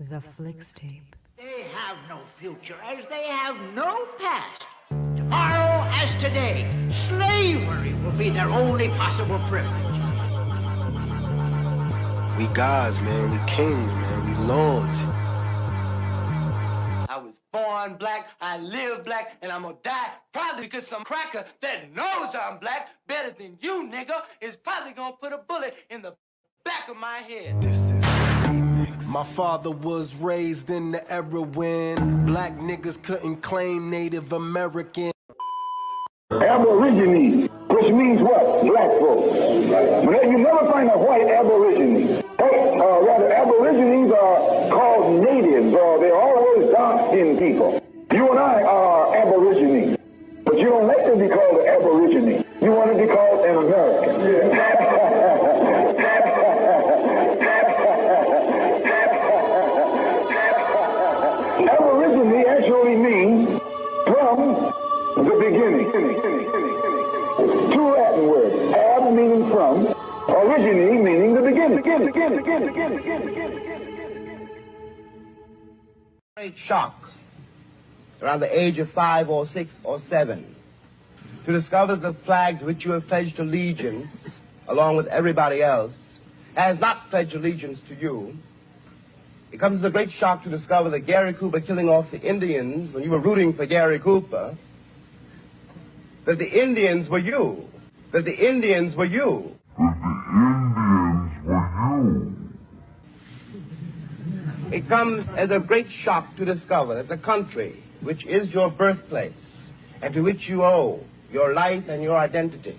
The Flicks Tape. They have no future as they have no past. Tomorrow as today, slavery will be their only possible privilege. We gods, man. We kings, man. We lords. I was born black, I live black, and I'm gonna die probably because some cracker that knows I'm black better than you, nigga, is probably gonna put a bullet in the back of my head. This is the remix. My father was raised in the era when black niggas couldn't claim Native American. Aborigines, which means what? Black folks. But you never find a white aborigine. Rather, aborigines are called natives, or they're always dark-skinned people. You and I are aborigines, but you don't like to be called an aborigine. You want to be called an American. Aborigine actually means from the beginning. Two Latin words. Ab meaning from, origine meaning the beginning. Great shock around the age of 5 or 6 or 7 to discover the flag to which you have pledged allegiance, along with everybody else, has not pledged allegiance to you. It comes as a great shock to discover that Gary Cooper killing off the Indians when you were rooting for Gary Cooper, that the Indians were you. That the Indians were you. It comes as a great shock to discover that the country, which is your birthplace, and to which you owe your life and your identity.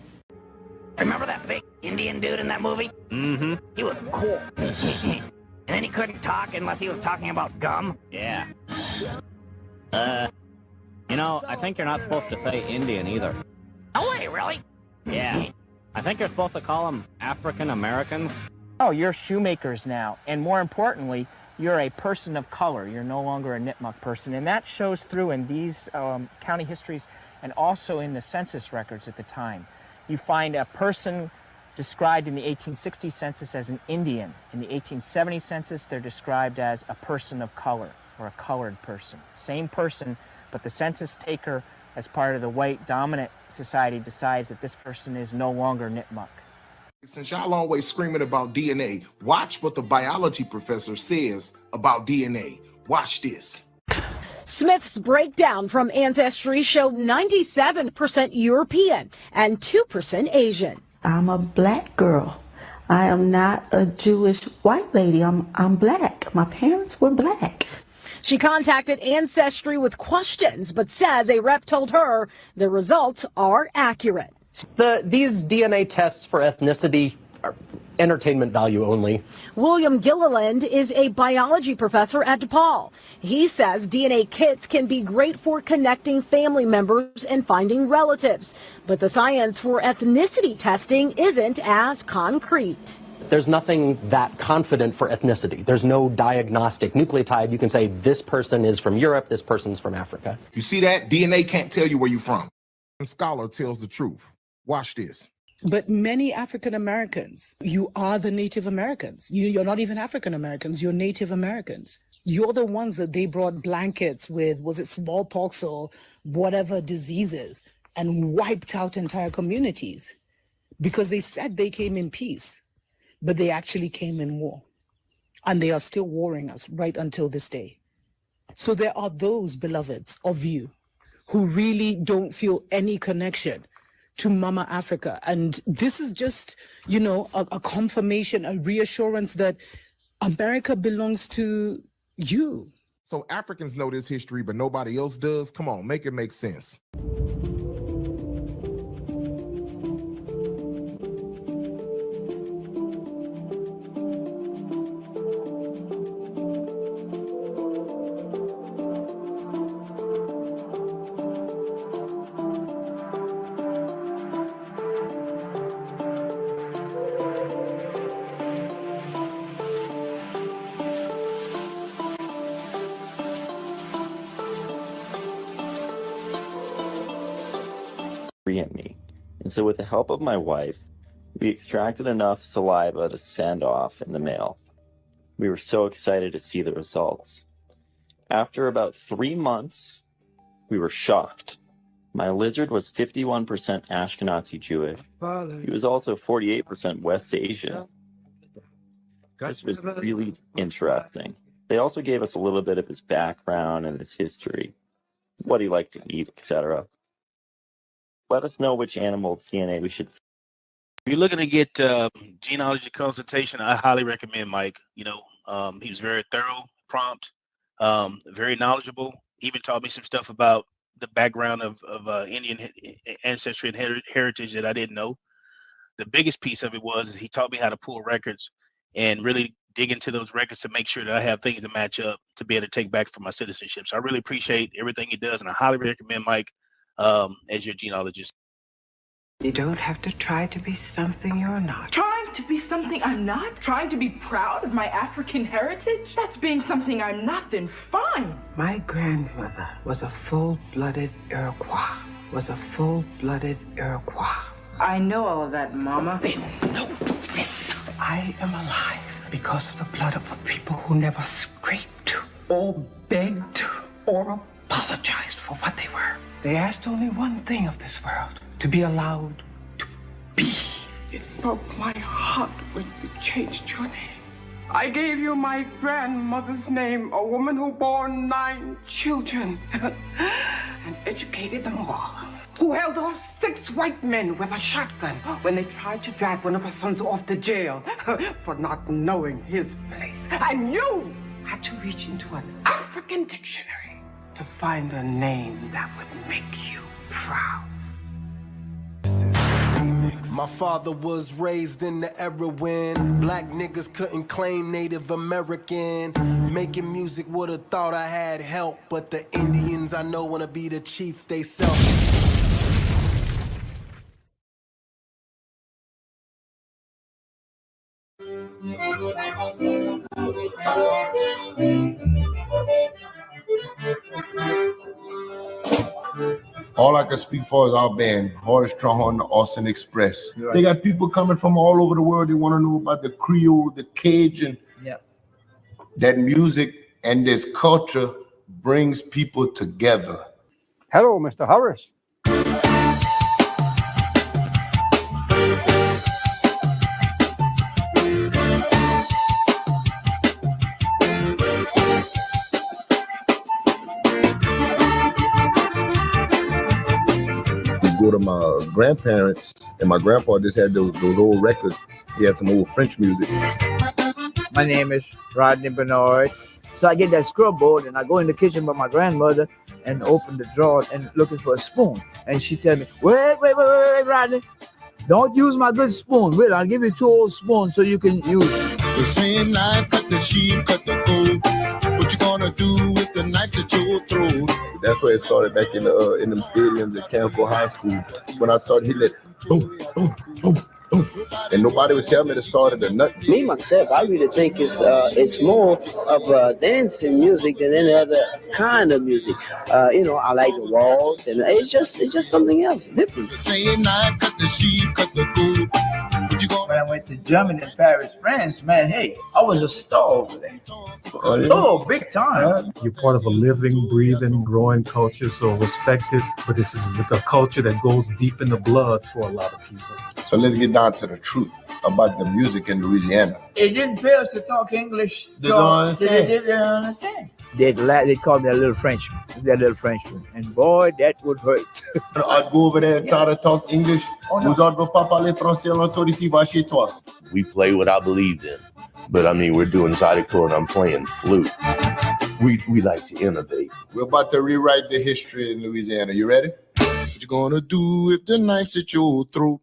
Remember that big Indian dude in that movie? Mm-hmm. He was cool. And then he couldn't talk unless he was talking about gum? Yeah. You know, I think you're not supposed to say Indian either. Oh, wait, really? Yeah. I think you're supposed to call them African Americans. Oh, you're shoemakers now. And more importantly, you're a person of color. You're no longer a Nipmuc person. And that shows through in these county histories and also in the census records at the time. You find a person described in the 1860 census as an Indian. In the 1870 census, they're described as a person of color or a colored person. Same person, but the census taker, as part of the white dominant society, decides that this person is no longer Nipmuc. Since y'all always screaming about DNA, watch what the biology professor says about DNA. Watch this. Smith's breakdown from Ancestry showed 97% European and 2% Asian. I'm a black girl. I am not a Jewish white lady. I'm black. My parents were black. She contacted Ancestry with questions, but says a rep told her the results are accurate. These DNA tests for ethnicity are entertainment value only. William Gilliland is a biology professor at DePaul. He says DNA kits can be great for connecting family members and finding relatives, but the science for ethnicity testing isn't as concrete. There's nothing that confident for ethnicity. There's no diagnostic nucleotide. You can say this person is from Europe, this person's from Africa. You see that? DNA can't tell you where you're from. A scholar tells the truth. Watch this. But many African Americans, you are the Native Americans. You're not even African Americans, you're Native Americans. You're the ones that they brought blankets with, was it smallpox or whatever diseases, and wiped out entire communities because they said they came in peace. But they actually came in war, and they are still warring us right until this day. So there are those beloveds of you who really don't feel any connection to Mama Africa. And this is just, you know, a confirmation, a reassurance that America belongs to you. So Africans know this history, but nobody else does? Come on, make it make sense. In me. And so with the help of my wife, we extracted enough saliva to send off in the mail. We were so excited to see the results. After about 3 months, we were shocked. My lizard was 51% Ashkenazi Jewish. He was also 48% West Asian. This was really interesting. They also gave us a little bit of his background and his history, what he liked to eat, etc. Let us know which animal's DNA we should see. If you're looking to get genealogy consultation, I highly recommend Mike. You know, he was very thorough, prompt, very knowledgeable. Even taught me some stuff about the background of Indian ancestry and heritage that I didn't know. The biggest piece of it was he taught me how to pull records and really dig into those records to make sure that I have things to match up to be able to take back for my citizenship. So I really appreciate everything he does, and I highly recommend Mike as your genealogist. You don't have to try to be something you're not. Trying to be something I'm not? Trying to be proud of my African heritage? That's being something I'm not, then fine. My grandmother was a full-blooded Iroquois. I know all of that, Mama. They don't know this. I am alive because of the blood of a people who never scraped or begged or apologized for what they were. They asked only one thing of this world: to be allowed to be. It broke my heart when you changed your name. I gave you my grandmother's name, a woman who bore 9 children and educated them all, who held off 6 white men with a shotgun when they tried to drag one of her sons off to jail for not knowing his place. And you had to reach into an African dictionary to find a name that would make you proud. My father was raised in the era when black niggas couldn't claim Native American. Making music would've thought I had help, but the Indians I know wanna be the chief they self. All I can speak for is our band, Horace Strong and the Austin Express. Right. They got people coming from all over the world. They want to know about the Creole, the Cajun. Yeah. That music and this culture brings people together. Hello, Mr. Horace. Go to my grandparents, and my grandpa just had those old records. He had some old French music. My name is Rodney Bernard. So I get that scrub board and I go in the kitchen with my grandmother and open the drawer and looking for a spoon. And she tell me, wait, Rodney. Don't use my good spoon. Wait, I'll give you 2 old spoons so you can use it. The same knife cut the sheep, cut the goat. What you gonna do with the knife that you throw? That's where it started back in them stadiums at Campo High School. When I started hitting it, boom, boom, boom, boom. And nobody would tell me to start at the nut. Me, myself, I really think it's more of dancing music than any other kind of music. You know, I like the waltz, and it's just something else, different. The same knife cut the sheep, cut the goat. When I went to Germany and Paris, France, man, hey, I was a star over there. Oh, big time. You're part of a living, breathing, growing culture, so respect it. But this is like a culture that goes deep in the blood for a lot of people. So let's get down to the truth about the music in Louisiana. It didn't pay us to talk English. They don't understand. They didn't understand. They called me a little Frenchman. And boy, that would hurt. I'd go over there and try to talk English. We play what I believe in. But I mean, we're doing zydeco and I'm playing flute. We like to innovate. We're about to rewrite the history in Louisiana. You ready? What you gonna do if the knife at your throat?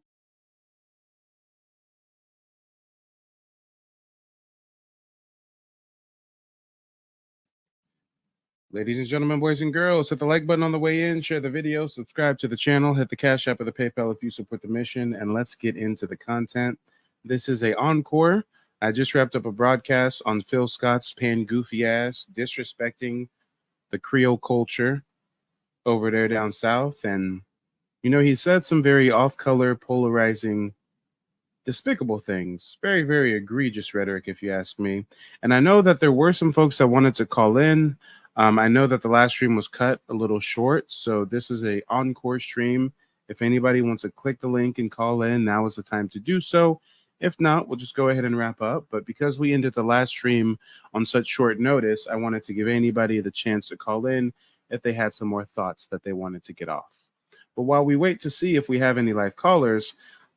Ladies and gentlemen, boys and girls, hit the like button on the way in, share the video, subscribe to the channel, hit the Cash App or the PayPal if you support the mission, and let's get into the content. This is a encore. I just wrapped up a broadcast on Phil Scott's paying goofy ass, disrespecting the Creole culture over there down south. And, you know, he said some very off-color, polarizing despicable things. Very, very egregious rhetoric, if you ask me. And I know that there were some folks that wanted to call in. I know that the last stream was cut a little short, so this is a encore stream. If anybody wants to click the link and call in, now is the time to do so. If not, we'll just go ahead and wrap up. But because we ended the last stream on such short notice, I wanted to give anybody the chance to call in if they had some more thoughts that they wanted to get off. But while we wait to see if we have any live callers,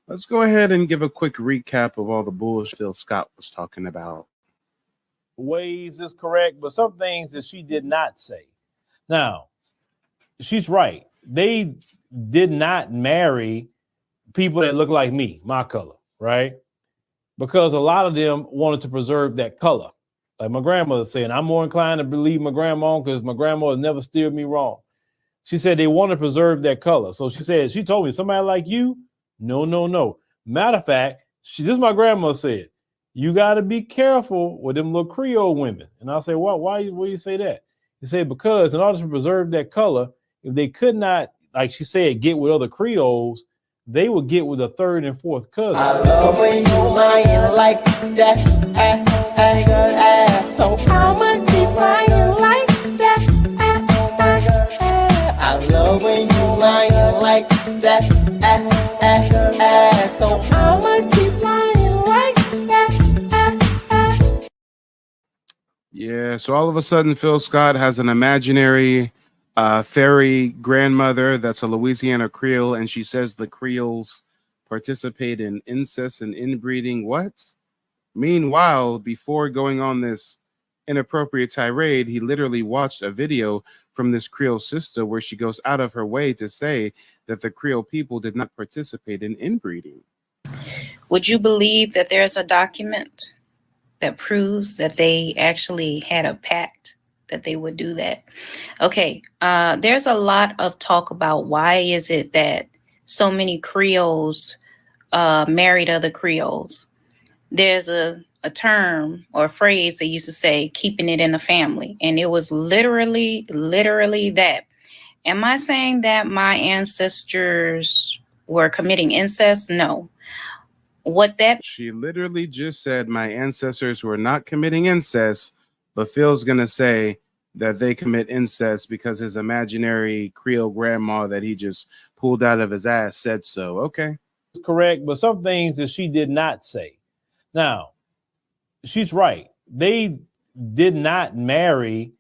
let's go ahead and give a quick recap of all the bullshit Phil Scott was talking about. Ways is correct, but some things that she did not say. Now, she's right. They did not marry people that look like me, my color, right? Because a lot of them wanted to preserve that color. Like my grandmother said, I'm more inclined to believe my grandma because my grandma has never steered me wrong. She said they want to preserve that color. So she told me, somebody like you, no, no, no. Matter of fact, this is my grandma said, you got to be careful with them little Creole women. And I'll say, why do you say that? He said, because in order to preserve that color, if they could not, like she said, get with other Creoles, they would get with a third and fourth cousin. I love when you lying like that. So I'ma keep lying like that. I love when you lying like that. So I'ma keep lying like that. Yeah, so all of a sudden, Phil Scott has an imaginary fairy grandmother that's a Louisiana Creole, and she says the Creoles participate in incest and inbreeding. What? Meanwhile, before going on this inappropriate tirade, he literally watched a video from this Creole sister where she goes out of her way to say that the Creole people did not participate in inbreeding. Would you believe that there's a document that proves that they actually had a pact that they would do that? Okay, there's a lot of talk about why is it that so many Creoles married other Creoles. There's a term or a phrase they used to say, keeping it in the family. And it was literally that. Am I saying that my ancestors were committing incest? No. She literally just said my ancestors were not committing incest, but Phil's going to say that they commit incest because his imaginary Creole grandma that he just pulled out of his ass said so. Okay. It's correct, but some things that she did not say. Now, she's right. They did not marry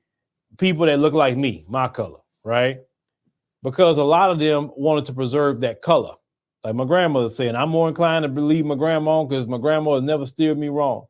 people that look like me, my color, right? Because a lot of them wanted to preserve that color. Like my grandmother said, I'm more inclined to believe my grandma because my grandma has never steered me wrong.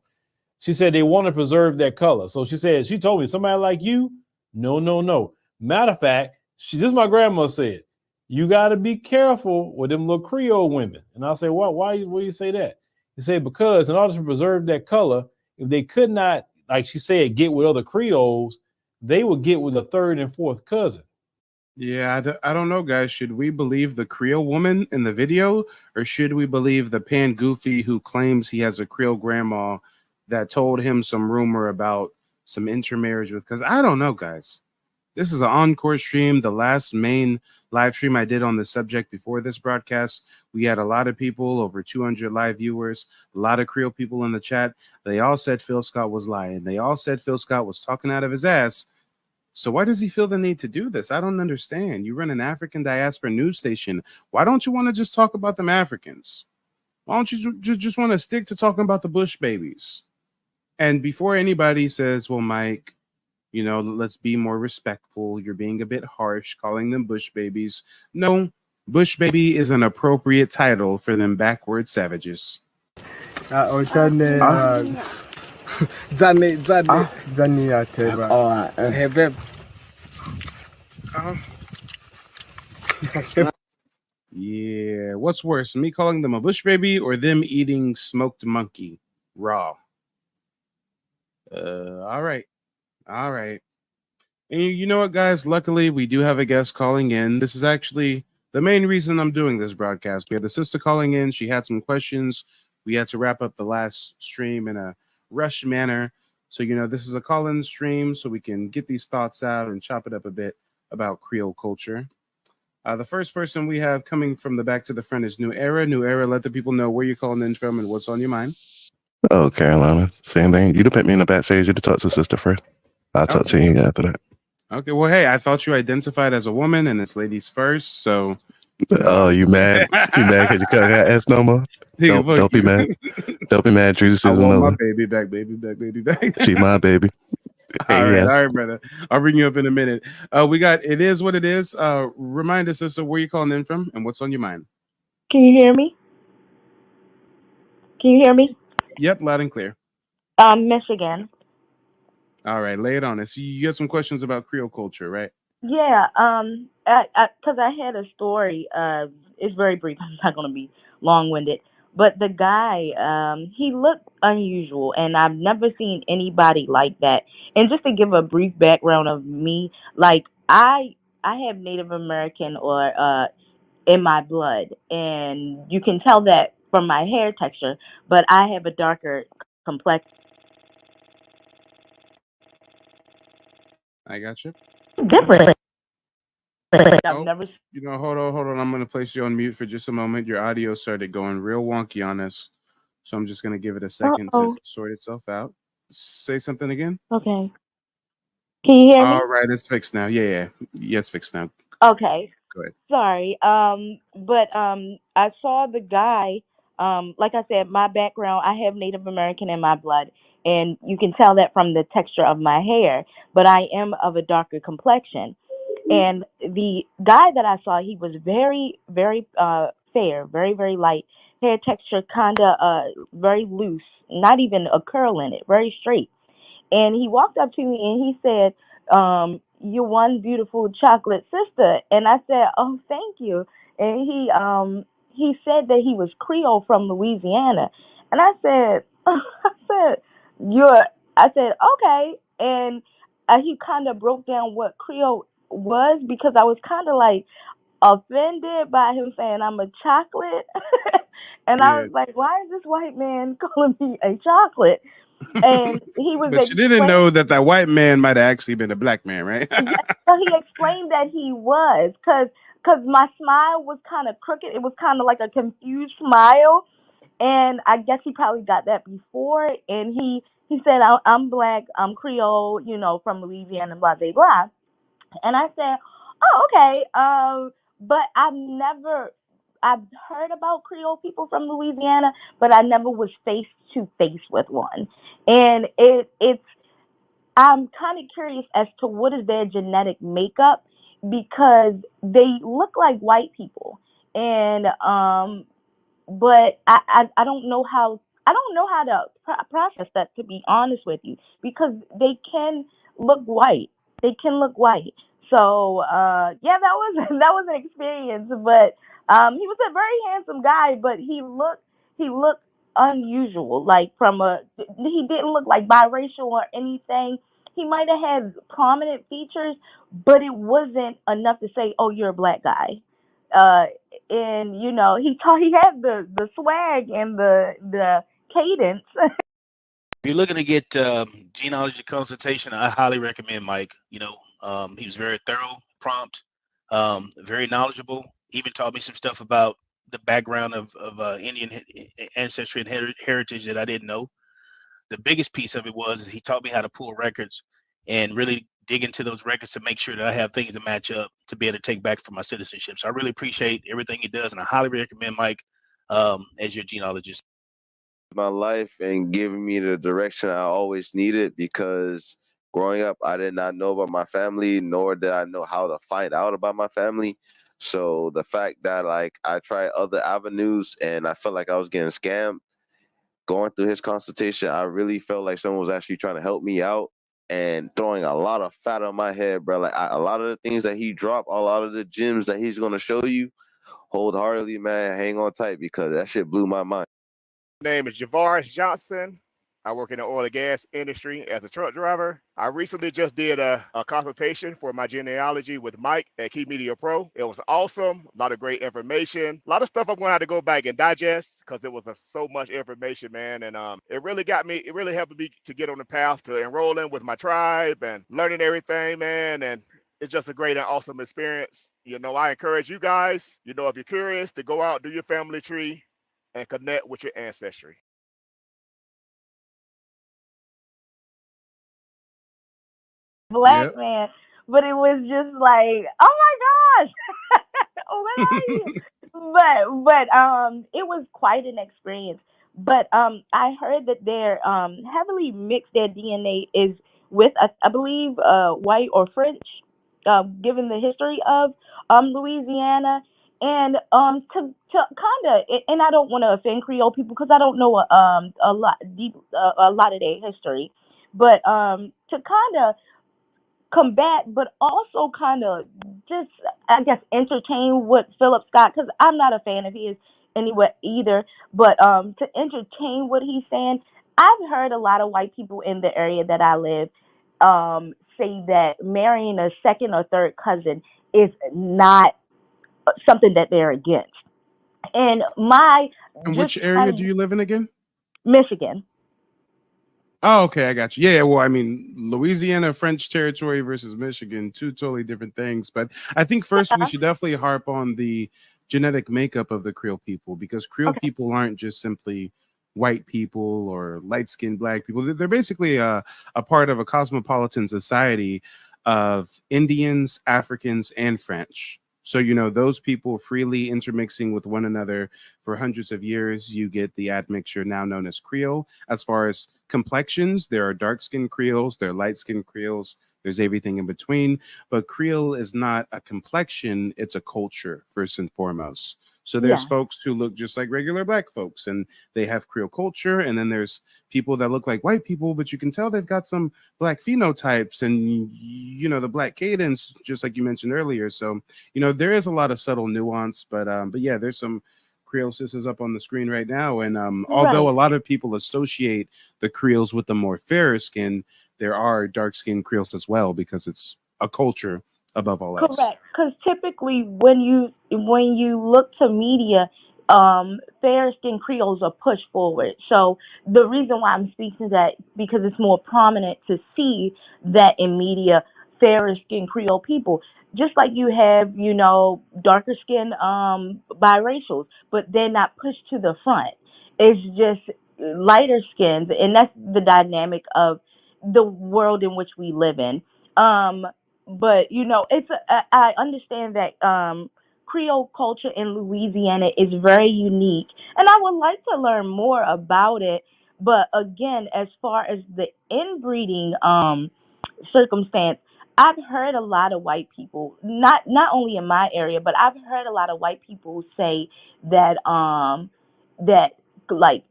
She said they want to preserve that color. So she told me, somebody like you, no, no, no. Matter of fact, this is my grandma said, you got to be careful with them little Creole women. And I'll say, why do you say that? He said, because in order to preserve that color, if they could not, like she said, get with other Creoles, they would get with a third and fourth cousin. Yeah, I don't know, guys. Should we believe the Creole woman in the video, or should we believe the pan goofy who claims he has a Creole grandma that told him some rumor about some intermarriage with? Because I don't know, guys. This is an encore stream, the last main live stream I did on the subject before this broadcast. We had a lot of people, over 200 live viewers, a lot of Creole people in the chat. They all said Phil Scott was lying. They all said Phil Scott was talking out of his ass. So why does he feel the need to do this? I don't understand. You run an African diaspora news station. Why don't you want to just talk about them Africans? Why don't you just want to stick to talking about the Bush babies? And before anybody says, well, Mike, you know, let's be more respectful. You're being a bit harsh calling them Bush babies. No, Bush baby is an appropriate title for them backward savages. Yeah, what's worse, me calling them a Bush baby or them eating smoked monkey raw? All right. And you know what, guys? Luckily, we do have a guest calling in. This is actually the main reason I'm doing this broadcast. We had the sister calling in. She had some questions. We had to wrap up the last stream in a rush manner. So, you know, this is a call-in stream so we can get these thoughts out and chop it up a bit about Creole culture. The first person we have coming from the back to the front is New Era. New Era, let the people know where you're calling in from and what's on your mind. Oh, Carolina, same thing. You to put me in the backstage. You to talk to sister first. I'll talk to you after that. Okay, well, hey, I thought you identified as a woman, and it's ladies first. So, oh, you mad? You mad because you can't ask no more? Don't be mad. Don't be mad. Jesus I is want another. my baby back, baby back, baby back. She my baby. All Hey, right, brother. I'll bring you up in a minute. We got It Is What It Is. Remind us, sister, where you calling in from and what's on your mind. Can you hear me? Can you hear me? Yep, loud and clear. Michigan. All right, lay it on us. You got some questions about Creole culture, right? Yeah, because I had a story. It's very brief. I'm not going to be long-winded. But the guy, he looked unusual, and I've never seen anybody like that. And just to give a brief background of me, like I have Native American or in my blood, and you can tell that from my hair texture. But I have a darker complexion. I got you. Different. Oh, hold on. I'm going to place you on mute for just a moment. Your audio started going real wonky on us. So I'm just going to give it a second to sort itself out. Say something again. Okay. Can you hear me? All right, it's fixed now. Yeah, it's fixed now. Okay. Go ahead. Sorry. But I saw the guy. Like I said, my background, I have Native American in my blood, and you can tell that from the texture of my hair. But I am of a darker complexion. And the guy that I saw, he was very, very fair, very, very light. Hair texture kind of very loose, not even a curl in it, very straight. And he walked up to me and he said, "You're one beautiful chocolate sister." And I said, "Oh, thank you." And he said that he was Creole from Louisiana. And I said, I said, "You're," I said, "Okay." And he kind of broke down what Creole was, because I was kind of like offended by him saying I'm a chocolate. And I was like, why is this white man calling me a chocolate? And he was But you didn't know that white man might have actually been a black man, right? Yeah, so he explained that he was, because my smile was kind of crooked. It was kind of like a confused smile. And I guess he probably got that before. And he said, I'm black, I'm Creole, from Louisiana, blah, blah, blah. And I said, oh, okay. But I've heard about Creole people from Louisiana, but I never was face to face with one. And I'm kind of curious as to what is their genetic makeup, because they look like white people. And but I don't know how to process that, to be honest with you, because they can look white. They can look white. So yeah, that was that was an experience. But he was a very handsome guy, but he looked unusual. Like he didn't look like biracial or anything. He might have had prominent features, but it wasn't enough to say, "Oh, you're a black guy." And he had the swag and the cadence. If you're looking to get genealogy consultation, I highly recommend Mike. He was very thorough, prompt, very knowledgeable. Even taught me some stuff about the background of Indian ancestry and heritage that I didn't know. The biggest piece of it was he taught me how to pull records and really dig into those records to make sure that I have things to match up to be able to take back for my citizenship. So I really appreciate everything he does, and I highly recommend Mike as your genealogist. My life and giving me the direction I always needed, because growing up, I did not know about my family, nor did I know how to find out about my family. So the fact that I tried other avenues and I felt like I was getting scammed, going through his consultation, I really felt like someone was actually trying to help me out and throwing a lot of fat on my head, bro. A lot of the things that he dropped, a lot of the gems that he's going to show you, wholeheartedly, man, hang on tight, because that shit blew my mind. My name is Javaris Johnson. I work in the oil and gas industry as a truck driver. I recently just did a consultation for my genealogy with Mike at Key Media Pro. It was awesome. A lot of great information. A lot of stuff I'm going to have to go back and digest, because it was so much information, man. And it really helped me to get on the path to enrolling with my tribe and learning everything, man. And it's just a great and awesome experience. I encourage you guys, if you're curious, to go out, do your family tree, and connect with your ancestry. Black man, but it was just like, oh my gosh, where are you? But it was quite an experience. But I heard that they're heavily mixed. Their DNA is with I believe white or French, given the history of Louisiana. And to kind of, and I don't want to offend Creole people because I don't know a lot of their history, but to kind of combat, but also kind of just, I guess, entertain what Philip Scott, because I'm not a fan of his anyway either, but to entertain what he's saying. I've heard a lot of white people in the area that I live say that marrying a second or third cousin is not something that they're against. And which area do you live in again? Michigan. Oh, okay, I got you. Yeah, well, I mean, Louisiana, French territory versus Michigan, two totally different things. But I think first we should definitely harp on the genetic makeup of the Creole people, because Creole people aren't just simply white people or light-skinned black people. They're basically a part of a cosmopolitan society of Indians, Africans, and French. So, those people freely intermixing with one another for hundreds of years, you get the admixture now known as Creole. As far as complexions, there are dark-skinned Creoles, there are light-skinned Creoles, there's everything in between. But Creole is not a complexion, it's a culture, first and foremost. So there's folks who look just like regular black folks, and they have Creole culture. And then there's people that look like white people, but you can tell they've got some black phenotypes and, the black cadence, just like you mentioned earlier. So, there is a lot of subtle nuance, but yeah, there's some Creole sisters up on the screen right now. And although a lot of people associate the Creoles with the more fairer skin, there are dark-skinned Creoles as well, because it's a culture above all else. Correct, because typically when you look to media, fair skinned Creoles are pushed forward. So the reason why I'm speaking to that, because it's more prominent to see that in media, fairer skinned Creole people. Just like you have, darker skinned biracials, but they're not pushed to the front. It's just lighter skins, and that's the dynamic of the world in which we live in. But I understand that Creole culture in Louisiana is very unique, and I would like to learn more about it. But again, as far as the inbreeding circumstance, I've heard a lot of white people, not only in my area, but I've heard a lot of white people say that that like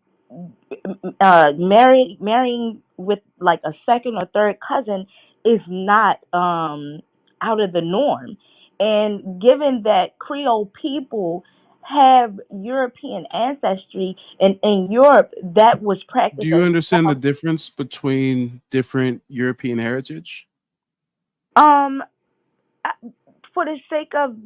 marrying with like a second or third cousin is not out of the norm. And given that Creole people have European ancestry, and in Europe that was practiced. Do you understand the difference between different European heritage? For the sake of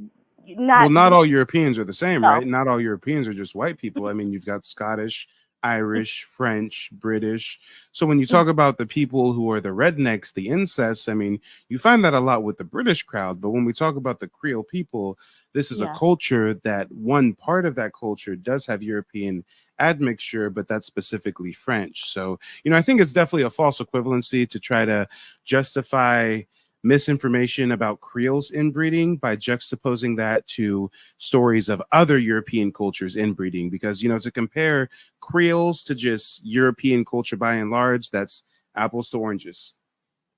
not all Europeans are the same, No. right? Not all Europeans are just white people. I mean, you've got Scottish, Irish, French, British. So when you talk about the people who are the rednecks, the incest, I mean, you find that a lot with the British crowd. But when we talk about the Creole people, this is a culture that one part of that culture does have European admixture, but that's specifically French. So, I think it's definitely a false equivalency to try to justify misinformation about Creoles inbreeding by juxtaposing that to stories of other European cultures inbreeding, because to compare Creoles to just European culture by and large, that's apples to oranges.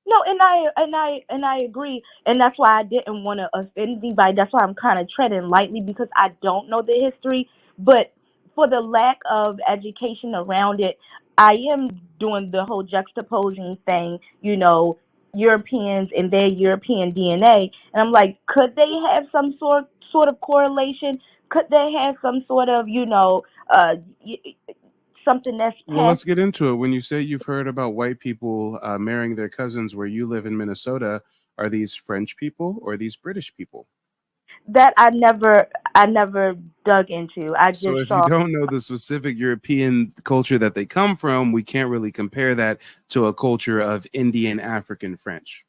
No, and I agree, and that's why I didn't want to offend anybody. That's why I'm kind of treading lightly, because I don't know the history. But for the lack of education around it, I am doing the whole juxtaposing thing. Europeans and their European DNA, and I'm like, could they have some sort of correlation? Could they have some sort of something that's Well, let's get into it. When you say you've heard about white people marrying their cousins where you live in Minnesota, are these French people or are these British people? That I never dug into. I just So if saw. you don't know the specific European culture that they come from, we can't really compare that to a culture of Indian, African, French.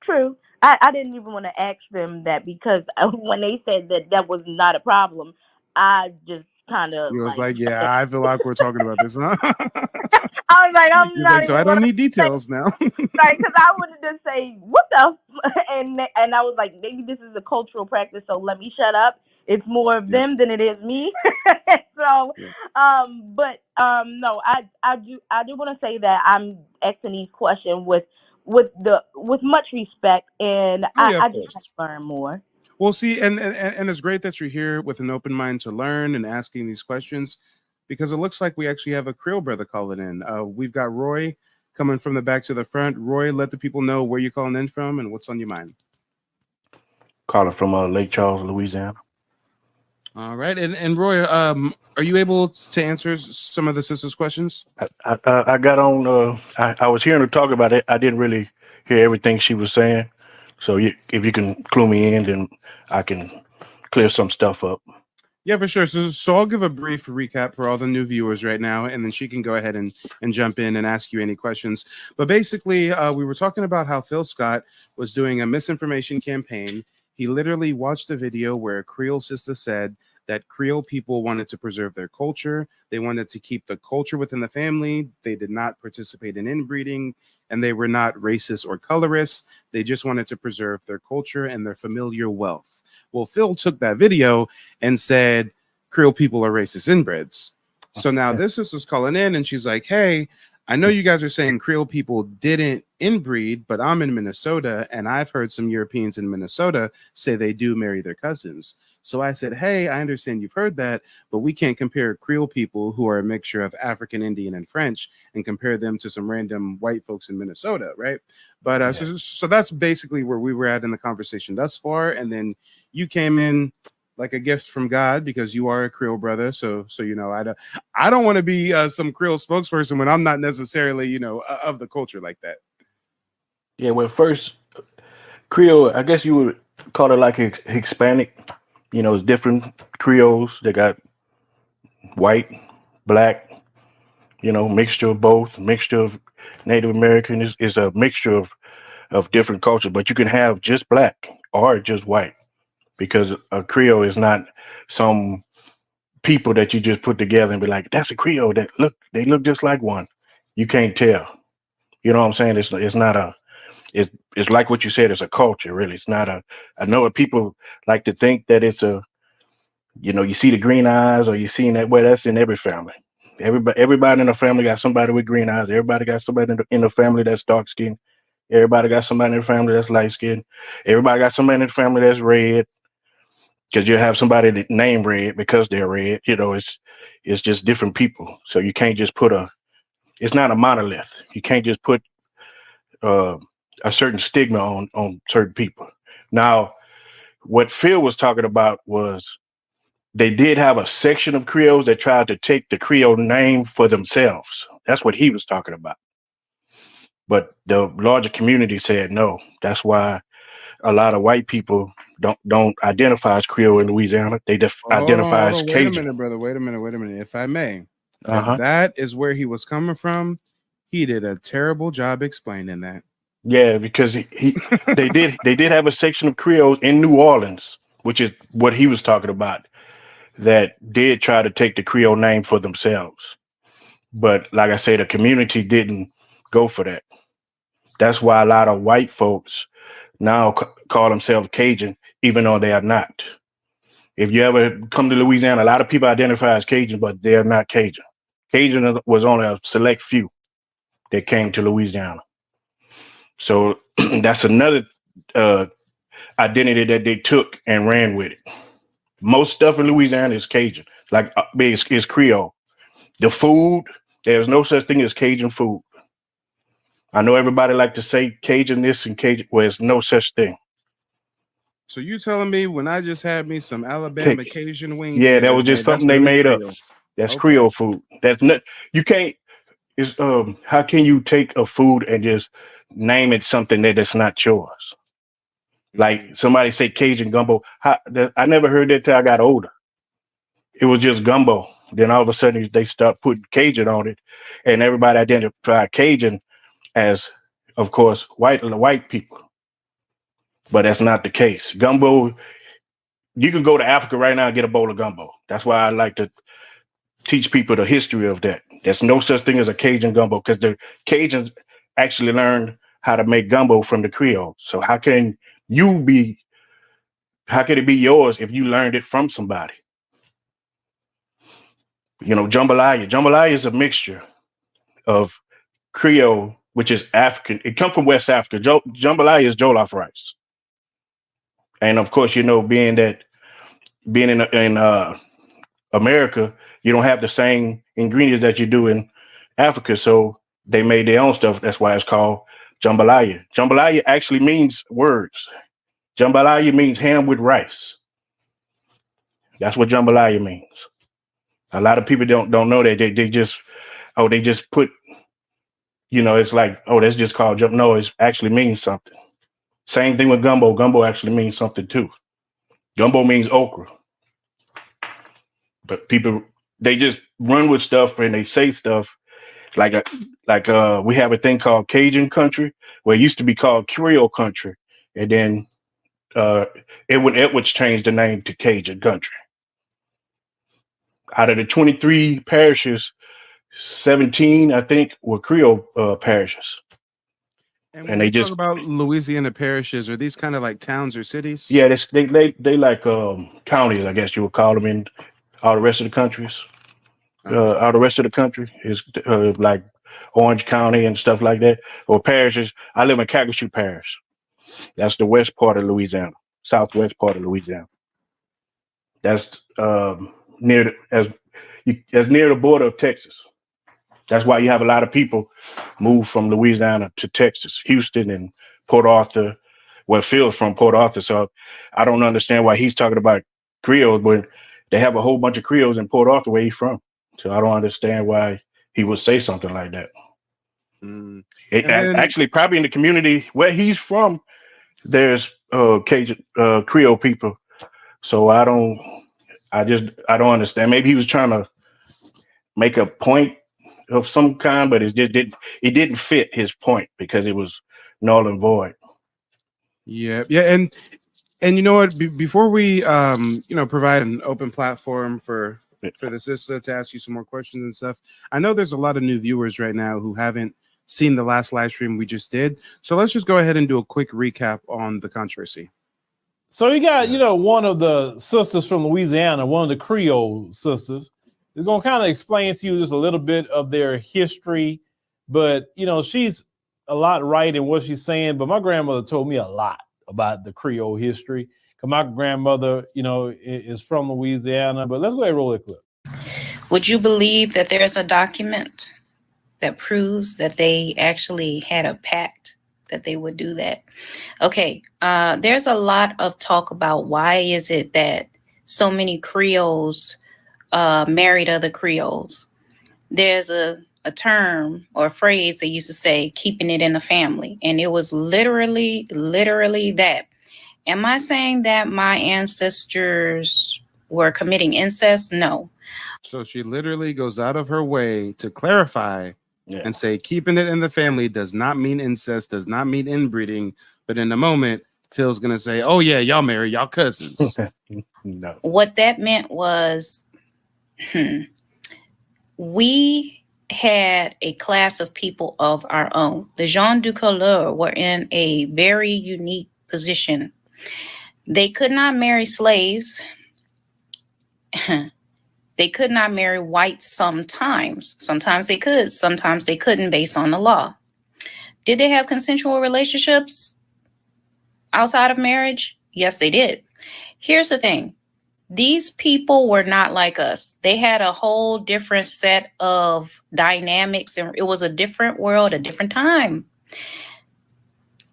True, I didn't even want to ask them that because when they said that was not a problem, I just kind of He was like, like, yeah, I feel awkward talking about this, huh? I was like, I'm He's not like, so even I don't gonna need say, details now. right? Because I would just say, what the, and I was like, maybe this is a cultural practice, so let me shut up. It's more of them than it is me. So, no, I do want to say that I'm asking these questions with much respect, and Oh yeah, I of just course. want to learn more. Well, see, and it's great that you're here with an open mind to learn and asking these questions, because it looks like we actually have a Creole brother calling in. We've got Roy coming from the back to the front. Roy, let the people know where you're calling in from and what's on your mind. Calling from Lake Charles, Louisiana. All right, and Roy, are you able to answer some of the sisters' questions? I got on. I was hearing her talk about it. I didn't really hear everything she was saying. So if you can clue me in, then I can clear some stuff up. Yeah, for sure. So I'll give a brief recap for all the new viewers right now, and then she can go ahead and jump in and ask you any questions. But basically, we were talking about how Phil Scott was doing a misinformation campaign. He literally watched a video where a Creole sister said that Creole people wanted to preserve their culture. They wanted to keep the culture within the family. They did not participate in inbreeding, and they were not racist or colorist. They just wanted to preserve their culture and their familial wealth. Well, Phil took that video and said Creole people are racist inbreds. So now this sister's calling in and she's like, hey, I know you guys are saying Creole people didn't inbreed, but I'm in Minnesota and I've heard some Europeans in Minnesota say they do marry their cousins. So I said, hey, I understand you've heard that, but we can't compare Creole people who are a mixture of African, Indian, and French and compare them to some random white folks in Minnesota, right? But so that's basically where we were at in the conversation thus far. And then you came in like a gift from God because you are a Creole brother. So you know, I don't want to be some Creole spokesperson when I'm not necessarily, you know, of the culture like that. Yeah, well, first Creole, I guess you would call it like Hispanic. You know, it's different Creoles. They got white, black, you know, mixture of both, mixture of Native American is a mixture of different cultures, but you can have just black or just white because a Creole is not some people that you just put together and be like, that's a Creole they look just like one. You can't tell. You know what I'm saying? It's not a it's like what you said, it's a culture, really. It's not a I know what people like to think that it's a you know, you see the green eyes or you seen that way, that's in every family. Everybody in the family got somebody with green eyes. Everybody got somebody in the family that's dark skinned. Everybody got somebody in the family that's light skinned. Everybody got somebody in the family that's red. Because you have somebody that name red because they're red. You know, it's just different people. So you can't just put it's not a monolith. You can't just put a certain stigma on certain people. Now, what Phil was talking about was they did have a section of Creoles that tried to take the Creole name for themselves. That's what he was talking about. But the larger community said no. That's why a lot of white people don't identify as Creole in Louisiana. They identify as Wait Cajun. a minute, brother. Wait a minute. If I may, Uh-huh. if that is where he was coming from, he did a terrible job explaining that. Yeah, because they did have a section of Creoles in New Orleans, which is what he was talking about, that did try to take the Creole name for themselves. But like I said, the community didn't go for that. That's why a lot of white folks now call themselves Cajun, even though they are not. If you ever come to Louisiana, a lot of people identify as Cajun, but they're not Cajun. Cajun was only a select few that came to Louisiana. So that's another identity that they took and ran with it. Most stuff in Louisiana is Cajun, like it's Creole. The food, there's no such thing as Cajun food. I know everybody like to say Cajun this and Cajun, well, there's no such thing. So you telling me when I just had me some Alabama Cajun wings? Yeah, the that other was just day, something that's they really made Creole. up. That's Okay. Creole food. That's not, you can't, it's how can you take a food and just name it something that is not yours? Like somebody say Cajun gumbo. I never heard that till I got older. It was just gumbo. Then all of a sudden they start putting Cajun on it, and everybody identified Cajun as, of course, white people. but that's not the case. Gumbo, you can go to Africa right now and get a bowl of gumbo. That's why I like to teach people the history of that. There's no such thing as a Cajun gumbo because the Cajuns actually learned how to make gumbo from the Creole. So how can it be yours if you learned it from somebody? Jambalaya. Jambalaya is a mixture of Creole, which is African. It comes from West Africa. Jambalaya is jollof rice. And of course, being in America, you don't have the same ingredients that you do in Africa. So they made their own stuff. That's why it's called jambalaya. Jambalaya actually means words. Jambalaya means ham with rice. That's what jambalaya means. A lot of people don't know that. They just put, it's like, oh, that's just called jump. No, it actually means something. Same thing with gumbo. Gumbo actually means something too. Gumbo means okra. But people, they just run with stuff and they say stuff like we have a thing called Cajun country, where it used to be called Creole country, and then Edwards changed the name to Cajun country. Out of the 23 parishes, 17 I think were Creole parishes. And when they talk about Louisiana parishes, are these kind of like towns or cities? Yeah, they like counties, I guess you would call them, in all the rest of the countries. All the rest of the country is like Orange County and stuff like that, or parishes. I live in Calcasieu Parish. That's the west part of Louisiana, southwest part of Louisiana. That's near the border of Texas. That's why you have a lot of people move from Louisiana to Texas, Houston and Port Arthur. Well, Phil's from Port Arthur, so I don't understand why he's talking about Creoles, but they have a whole bunch of Creoles in Port Arthur where he's from. So I don't understand why he would say something like that. Actually, probably in the community where he's from, there's Cajun Creole people. So I don't understand. Maybe he was trying to make a point of some kind, but it didn't fit his point because it was null and void. Yeah, and you know what? Before we provide an open platform for the sister to ask you some more questions and stuff, I know there's a lot of new viewers right now who haven't seen the last live stream we just did. So let's just go ahead and do a quick recap on the controversy. So you got, one of the sisters from Louisiana, one of the Creole sisters, is going to kind of explain to you just a little bit of their history. But, she's a lot right in what she's saying. But my grandmother told me a lot about the Creole history. Because my grandmother, is from Louisiana. But let's go ahead and roll the clip. Would you believe that there's a document that proves that they actually had a pact that they would do that? Okay, there's a lot of talk about why is it that so many Creoles married other Creoles. There's a term or a phrase they used to say, keeping it in the family. And it was literally that. Am I saying that my ancestors were committing incest? No. So she literally goes out of her way to clarify and say keeping it in the family does not mean incest, does not mean inbreeding. But in the moment, Phil's going to say, oh, yeah, y'all marry y'all cousins. No. What that meant was we had a class of people of our own. The gens du couleur were in a very unique position. They could not marry slaves. They could not marry whites sometimes. Sometimes they could, sometimes they couldn't based on the law. Did they have consensual relationships outside of marriage? Yes, they did. Here's the thing. These people were not like us. They had a whole different set of dynamics, and it was a different world, a different time.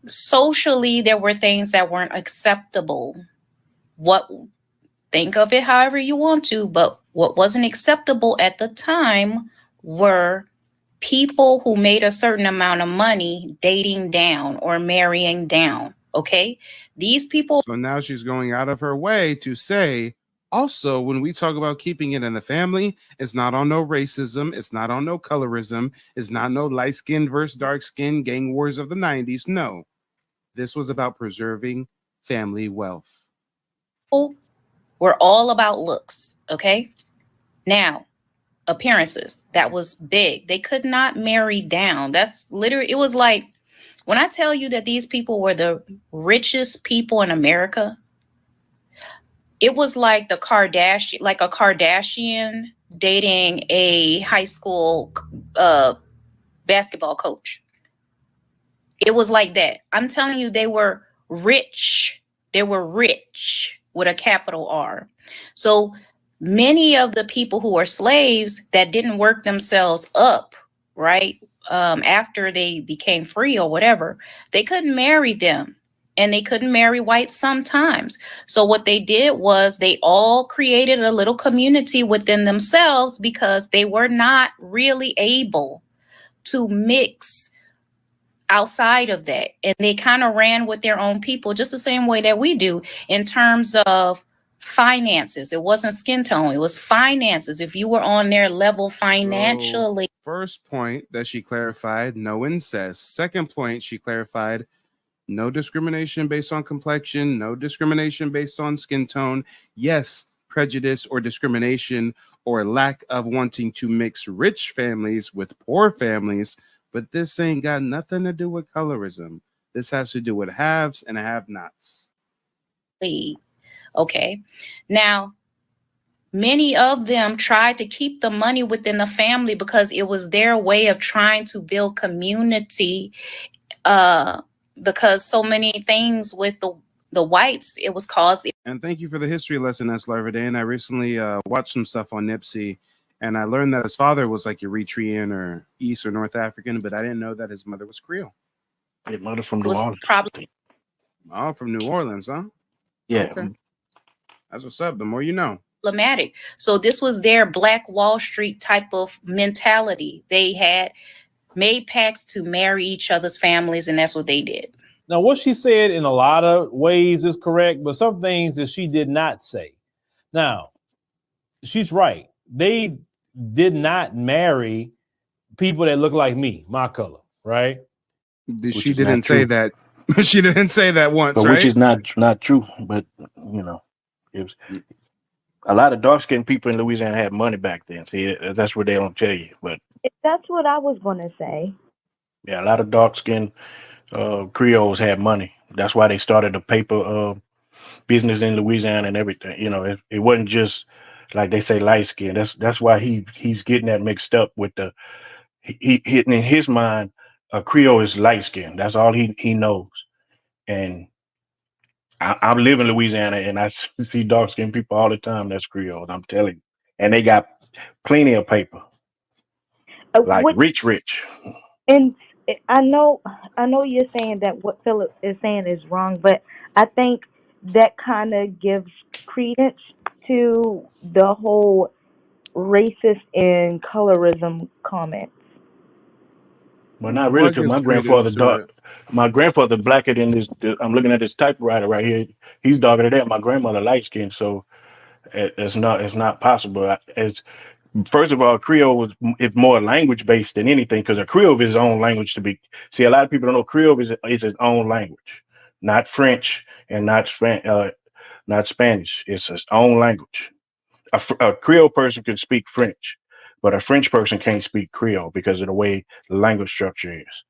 Socially, there were things that weren't acceptable. Think of it however you want to, but what wasn't acceptable at the time were people who made a certain amount of money dating down or marrying down. Okay, these people. So now she's going out of her way to say, also, when we talk about keeping it in the family, it's not on no racism. It's not on no colorism. It's not no light skin versus dark skin gang wars of the 90s. No, this was about preserving family wealth. Were all about looks. Okay. Now, appearances. That was big. They could not marry down. That's literally, it was like, when I tell you that these people were the richest people in America, it was like a Kardashian dating a high school basketball coach. It was like that. I'm telling you, they were rich. They were rich with a capital R. So many of the people who were slaves that didn't work themselves up, right, after they became free or whatever, they couldn't marry them. And they couldn't marry whites sometimes. So what they did was they all created a little community within themselves because they were not really able to mix outside of that. And they kind of ran with their own people just the same way that we do in terms of finances. It wasn't skin tone, it was finances. If you were on their level financially. So, first point that she clarified, no incest. Second point, she clarified, no discrimination based on complexion, no discrimination based on skin tone. Yes, prejudice or discrimination or lack of wanting to mix rich families with poor families, but this ain't got nothing to do with colorism. This has to do with haves and have-nots. Okay. Now, many of them tried to keep the money within the family because it was their way of trying to build community, because so many things with the whites, it was caused. And thank you for the history lesson, S. Larvadain. I recently watched some stuff on Nipsey, and I learned that his father was like Eritrean or East or North African, but I didn't know that his mother was Creole. His mother from New Orleans. Probably. Oh, from New Orleans, huh? Yeah. Okay. That's what's up. The more you know. Problematic. So this was their Black Wall Street type of mentality. They had made pacts to marry each other's families, and that's what they did. Now, what she said in a lot of ways is correct, but some things that she did not say. Now, she's right. They did not marry people that look like me, my color, right? She didn't say that. She didn't say that once, but right? which is not true. But you know, it was a lot of dark-skinned people in Louisiana had money back then. See, that's what they don't tell you. But That's what I was going to say. yeah, a lot of dark-skinned Creoles had money. That's why they started a paper business in Louisiana and everything. You know, it wasn't just like they say light skin. That's why he's getting that mixed up with the he hitting in his mind. A Creole is light skin. That's all he knows. And I live in Louisiana and I see dark skinned people all the time. That's Creoles. I'm telling you, and they got plenty of paper, like rich. And I know you're saying that what Philip is saying is wrong, but I think that kind of gives credence to the whole racist and colorism comment. Well, not really, because my grandfather blacker than this. I'm looking at this typewriter right here. He's darker than that. My grandmother light skinned, so it's not possible. First of all, Creole is more language based than anything, because a Creole is his own language to be. See, a lot of people don't know Creole is his own language, not French and not Spanish. It's his own language. A Creole person can speak French, but a French person can't speak Creole because of the way the language structure is.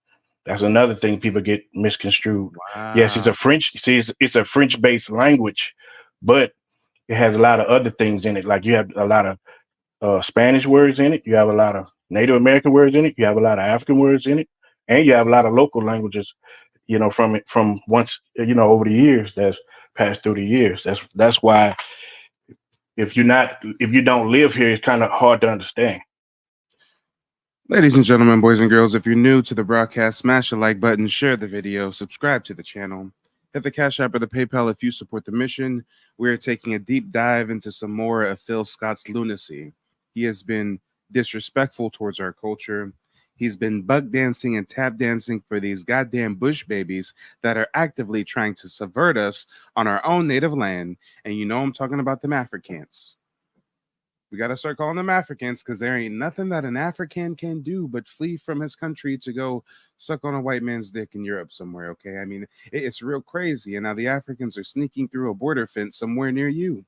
That's another thing people get misconstrued. Wow. Yes, it's a French. See, it's a French-based language, but it has a lot of other things in it. Like you have a lot of Spanish words in it. You have a lot of Native American words in it. You have a lot of African words in it, and you have a lot of local languages. You know, from once over the years that's passed through the years. That's why. If you don't live here, it's kind of hard to understand. Ladies and gentlemen, boys and girls, if you're new to the broadcast, smash the like button, share the video, subscribe to the channel, hit the Cash App or the PayPal if you support the mission. We're taking a deep dive into some more of Phil Scott's lunacy. He has been disrespectful towards our culture. He's been buck dancing and tap dancing for these goddamn bush babies that are actively trying to subvert us on our own native land. And you know I'm talking about them Africans. We got to start calling them Africans because there ain't nothing that an African can do but flee from his country to go suck on a white man's dick in Europe somewhere, okay? I mean, it's real crazy. And now the Africans are sneaking through a border fence somewhere near you.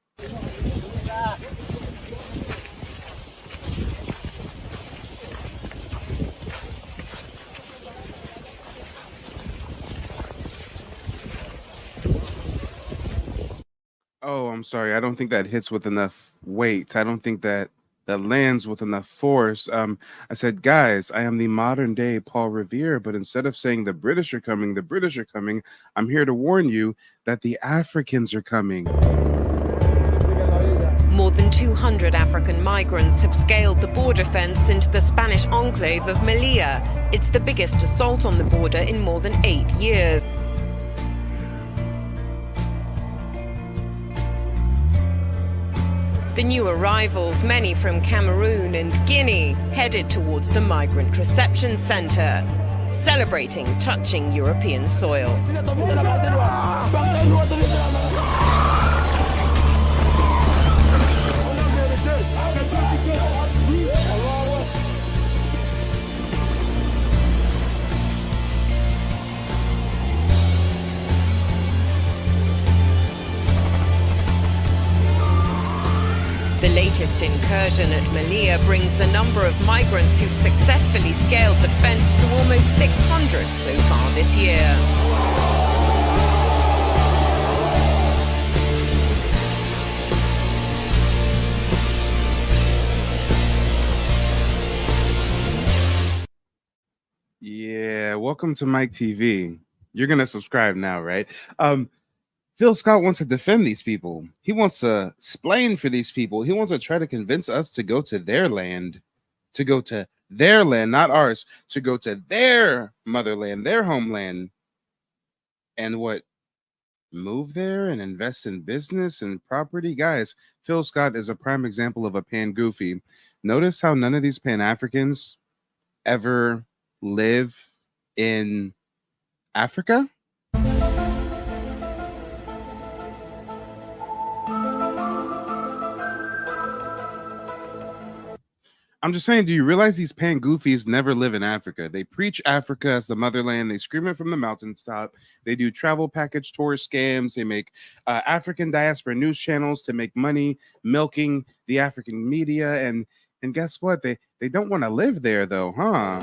Oh, I'm sorry. I don't think that hits with enough weight. I don't think that lands with enough force. I said, guys, I am the modern day Paul Revere, but instead of saying the British are coming, I'm here to warn you that the Africans are coming. More than 200 African migrants have scaled the border fence into the Spanish enclave of Melilla. It's the biggest assault on the border in more than 8 years. The new arrivals, many from Cameroon and Guinea, headed towards the Migrant Reception Centre, celebrating touching European soil. The latest incursion at Melilla brings the number of migrants who've successfully scaled the fence to almost 600 so far this year. Yeah, welcome to Mike TV. You're going to subscribe now, right? Phil Scott wants to defend these people. He wants to explain for these people. He wants to try to convince us to go to their land, not ours, to go to their motherland, their homeland, and what? Move there and invest in business and property? Guys, Phil Scott is a prime example of a pan-goofy. Notice how none of these Pan-Africans ever live in Africa? I'm just saying, do you realize these pan-goofies never live in Africa? They preach Africa as the motherland. They scream it from the mountaintop. They do travel package tour scams. They make African diaspora news channels to make money, milking the African media. And guess what? They don't want to live there, though, huh?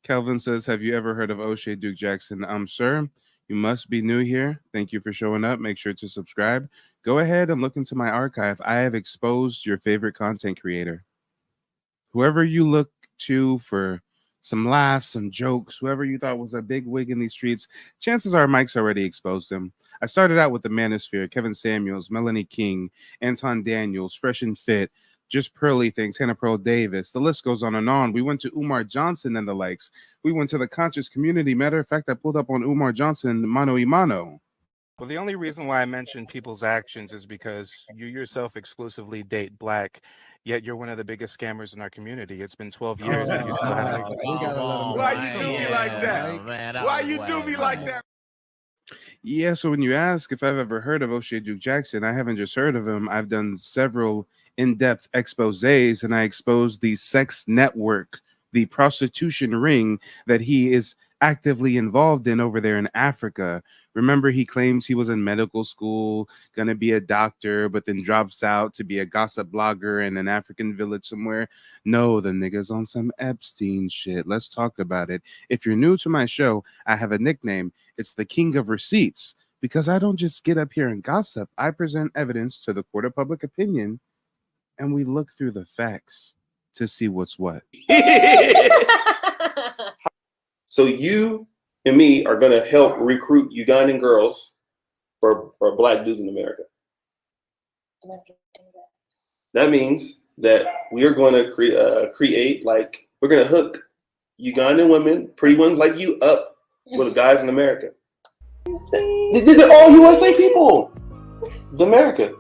Kelvin says, have you ever heard of O'Shea Duke Jackson? Sir, you must be new here. Thank you for showing up. Make sure to subscribe. Go ahead and look into my archive. I have exposed your favorite content creator. Whoever you look to for some laughs, some jokes, whoever you thought was a big wig in these streets, chances are Mike's already exposed him. I started out with the Manosphere, Kevin Samuels, Melanie King, Anton Daniels, Fresh and Fit, Just Pearly Things, Hannah Pearl Davis. The list goes on and on. We went to Umar Johnson and the likes. We went to the conscious community. Matter of fact, I pulled up on Umar Johnson, mano y mano. Well, the only reason why I mentioned people's actions is because you yourself exclusively date black, yet you're one of the biggest scammers in our community. It's been 12 years. And you still haven't. Why you do me like that? Why you do me like that? Yeah, so when you ask if I've ever heard of O'Shea Duke Jackson, I haven't just heard of him. I've done several in-depth exposés, and I exposed the sex network, the prostitution ring that he is actively involved in over there in Africa. Remember, he claims he was in medical school, gonna be a doctor, but then drops out to be a gossip blogger in an African village somewhere. No, the nigga's on some Epstein shit. Let's talk about it. If you're new to my show, I have a nickname. It's the King of Receipts, because I don't just get up here and gossip. I present evidence to the court of public opinion, and we look through the facts to see what's what. So you and me are going to help recruit Ugandan girls for black dudes in America. That means that we are going to create, like, we're going to hook Ugandan women, pretty ones like you, up with guys in America. They're all USA people. America.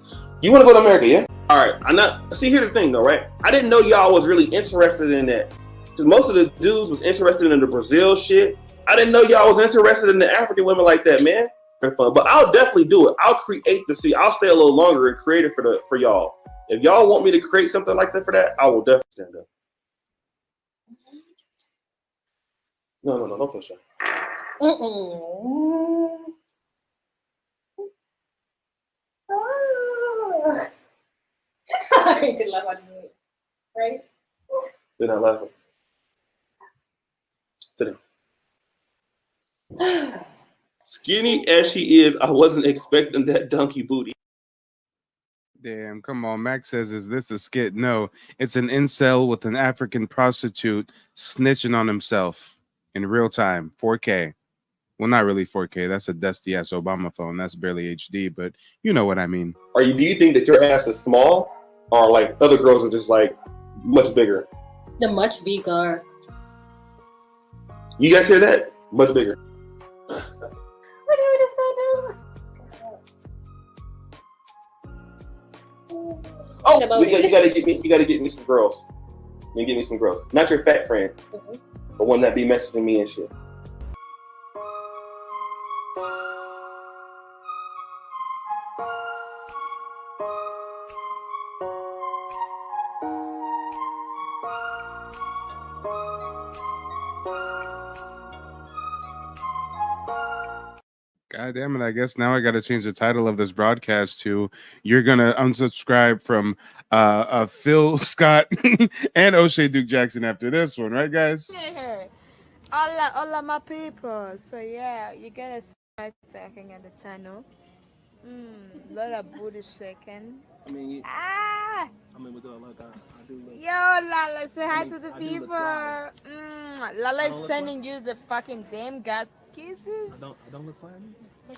You want to go to America, yeah? All right. I'm not. See, here's the thing, though, right? I didn't know y'all was really interested in that. Because most of the dudes was interested in the Brazil shit. I didn't know y'all was interested in the African women like that, man. For fun, but I'll definitely do it. I'll create the scene. I'll stay a little longer and create it for y'all. If y'all want me to create something like that for that, I will definitely stand up. No, don't push that. Right? They're not laughing. Today. Skinny as she is, I wasn't expecting that donkey booty. Damn, come on. Max says, is this a skit? No, it's an incel with an African prostitute snitching on himself in real time, 4K. Well, not really 4K. That's a dusty ass Obama phone. That's barely HD, but you know what I mean. Do you think that your ass is small, or like other girls are just like much bigger? The much bigger. You guys hear that? Much bigger. What does that do? Oh, you gotta get me some girls. You get me some girls. Not your fat friend, but one that be messaging me and shit. God damn it. I guess now I got to change the title of this broadcast to "You're Gonna Unsubscribe from Phil Scott and O'Shea Duke Jackson" after this one, right, guys? All of my people. So yeah, you gotta start talking at the channel. Lot of booty shaking. I mean, we do like I do. Yo, Lala, say hi to the people. Lala is sending you the fucking damn god kisses. I don't look fine.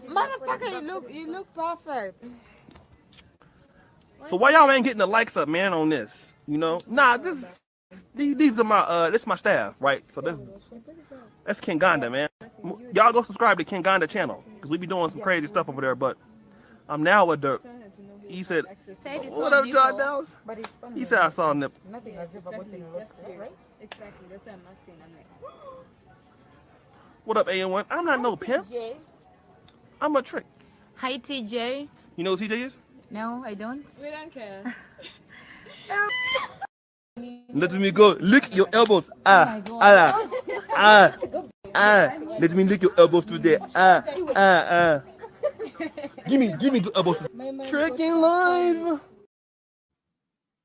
Motherfucker, you look perfect. So why y'all ain't getting the likes up, man, on this? You know, nah, these are my this is my staff, right? So that's Kinganda, man. Y'all go subscribe to Kinganda channel because we be doing some crazy stuff over there. But I'm now with the. He said, "What up, John Dallas?" He said, "I saw a nip." Nothing as if about it looks right? Exactly. That's what I'm asking. I'm like, What up, A1? I'm not no pimp. I'm a trick. hi, TJ. You know who TJ is? No, I don't. We don't care. Let me go. Lick your elbows. Let me lick your elbows today. Give me the elbows. Tricking live.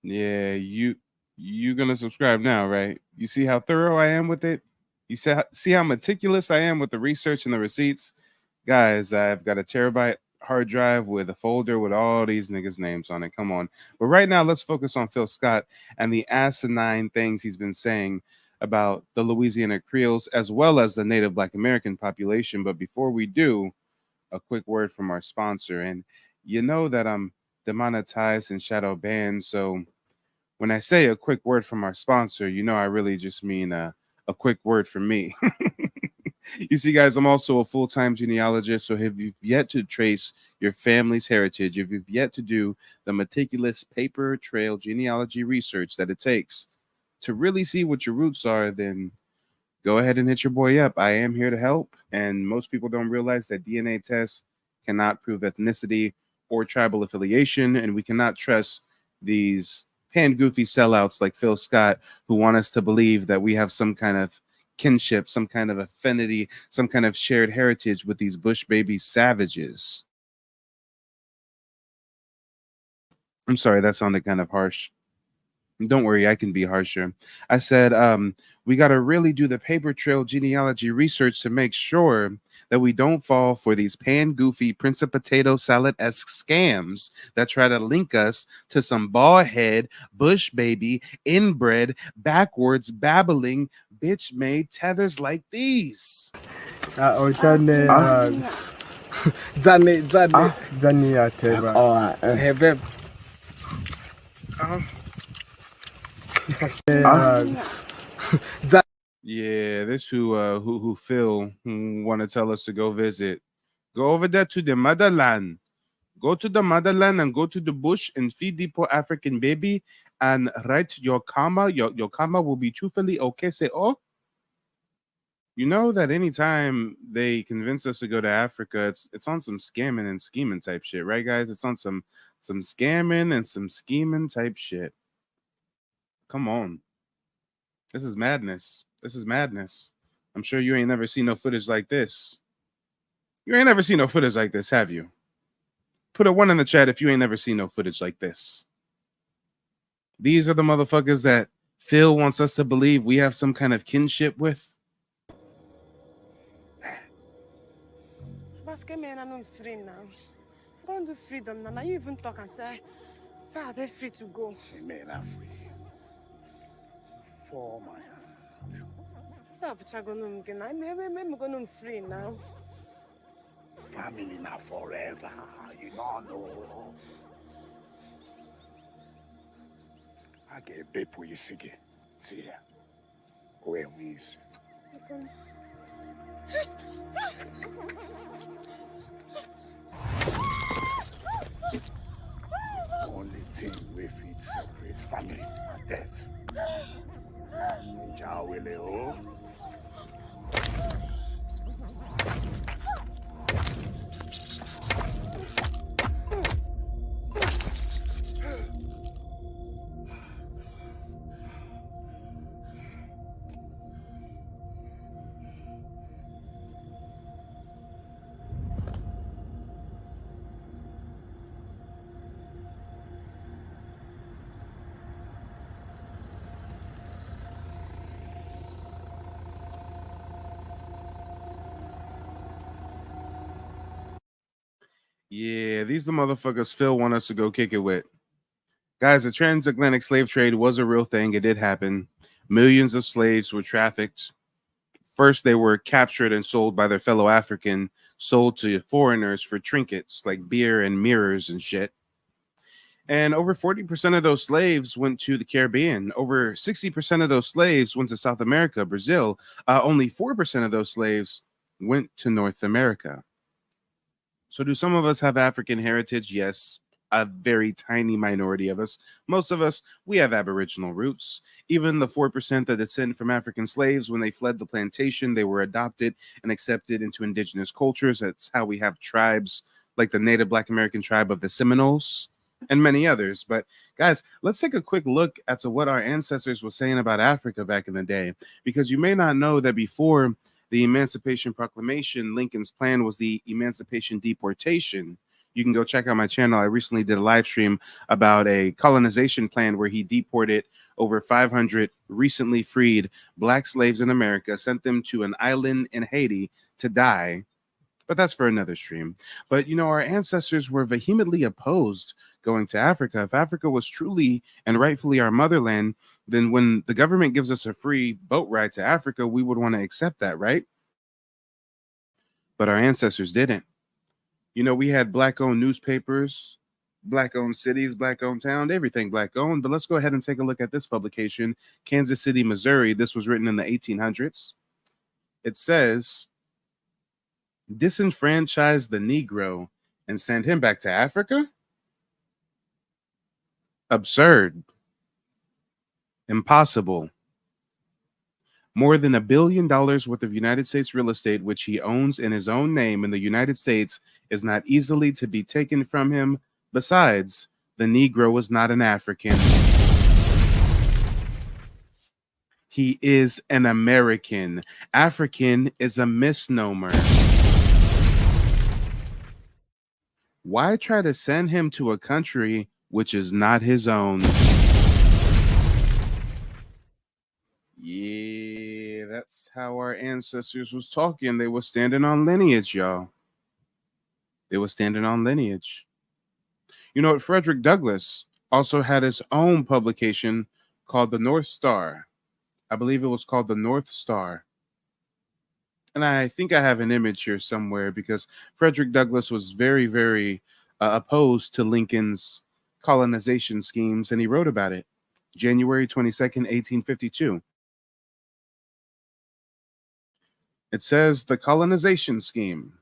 Yeah, you gonna subscribe now, right? You see how thorough I am with it? You see how meticulous I am with the research and the receipts? Guys, I've got a terabyte hard drive with a folder with all these niggas' names on it. Come on. But right now, let's focus on Phil Scott and the asinine things he's been saying about the Louisiana Creoles as well as the Native Black American population. But before we do, a quick word from our sponsor. And you know that I'm demonetized and shadow banned. So when I say a quick word from our sponsor, you know I really just mean a quick word from me. You see, guys, I'm also a full-time genealogist, so if you've yet to trace your family's heritage, if you've yet to do the meticulous paper trail genealogy research that it takes to really see what your roots are, then go ahead and hit your boy up. I am here to help, and most people don't realize that DNA tests cannot prove ethnicity or tribal affiliation, and we cannot trust these pan-goofy sellouts like Phil Scott who want us to believe that we have some kind of kinship, some kind of affinity, some kind of shared heritage with these bush baby savages. I'm sorry, that sounded kind of harsh. Don't worry, I can be harsher. I said, we got to really do the paper trail genealogy research to make sure that we don't fall for these pan-goofy Prince of Potato Salad-esque scams that try to link us to some bald-head, bush baby, inbred, backwards, babbling, bitch-made tethers like these. Johnny, Yeah, this who Phil want to tell us to go visit. Go over there to the motherland. Go to the motherland and go to the bush and feed the poor African baby and write your comma. Your comma will be truthfully okay. Say, oh, You know that anytime they convince us to go to Africa, it's on some scamming and scheming type shit, right, guys? It's on some scamming and some scheming type shit. Come on. This is madness. This is madness. I'm sure you ain't never seen no footage like this. You ain't never seen no footage like this, have you? Put a 1 in the chat if you ain't never seen no footage like this. These are the motherfuckers that Phil wants us to believe we have some kind of kinship with. But man, I'm not free now. I don't do freedom now. Now you even talk and say are they free to go? Man, I'm free. For my hand. Stop chagonum again. I'm going free now. Family now forever. You don't know. I get a babe for you, Sige. See ya. Where we is. Only thing we fit separate family and death. Jawele. Yeah, these the motherfuckers Phil want us to go kick it with. Guys, the transatlantic slave trade was a real thing. It did happen. Millions of slaves were trafficked. First, they were captured and sold by their fellow African, sold to foreigners for trinkets like beer and mirrors and shit. And over 40% of those slaves went to the Caribbean. Over 60% of those slaves went to South America, Brazil. Only 4% of those slaves went to North America. So do some of us have African heritage? Yes, a very tiny minority of us. Most of us, we have Aboriginal roots. Even the 4% that descend from African slaves, when they fled the plantation, they were adopted and accepted into indigenous cultures. That's how we have tribes like the Native Black American tribe of the Seminoles and many others. But guys, let's take a quick look at what our ancestors were saying about Africa back in the day, because you may not know that before the Emancipation Proclamation, Lincoln's plan was the Emancipation Deportation. You can go check out my channel. I recently did a live stream about a colonization plan where he deported over 500 recently freed black slaves in America, sent them to an island in Haiti to die. But that's for another stream. But, you know, our ancestors were vehemently opposed going to Africa. If Africa was truly and rightfully our motherland, then when the government gives us a free boat ride to Africa, we would want to accept that, right? But our ancestors didn't. You know, we had black-owned newspapers, black-owned cities, black-owned town, everything black-owned. But let's go ahead and take a look at this publication, Kansas City, Missouri. This was written in the 1800s. It says, disenfranchise the Negro and send him back to Africa? Absurd. Impossible. More than $1 billion worth of United States real estate, which he owns in his own name in the United States, is not easily to be taken from him. Besides, the Negro is not an African. He is an American. African is a misnomer. Why try to send him to a country which is not his own? Yeah, that's how our ancestors was talking. They were standing on lineage, y'all. They were standing on lineage. You know what? Frederick Douglass also had his own publication called The North Star. I believe it was called The North Star. And I think I have an image here somewhere, because Frederick Douglass was very, very opposed to Lincoln's colonization schemes, and he wrote about it. January 22nd, 1852. It says, the colonization scheme.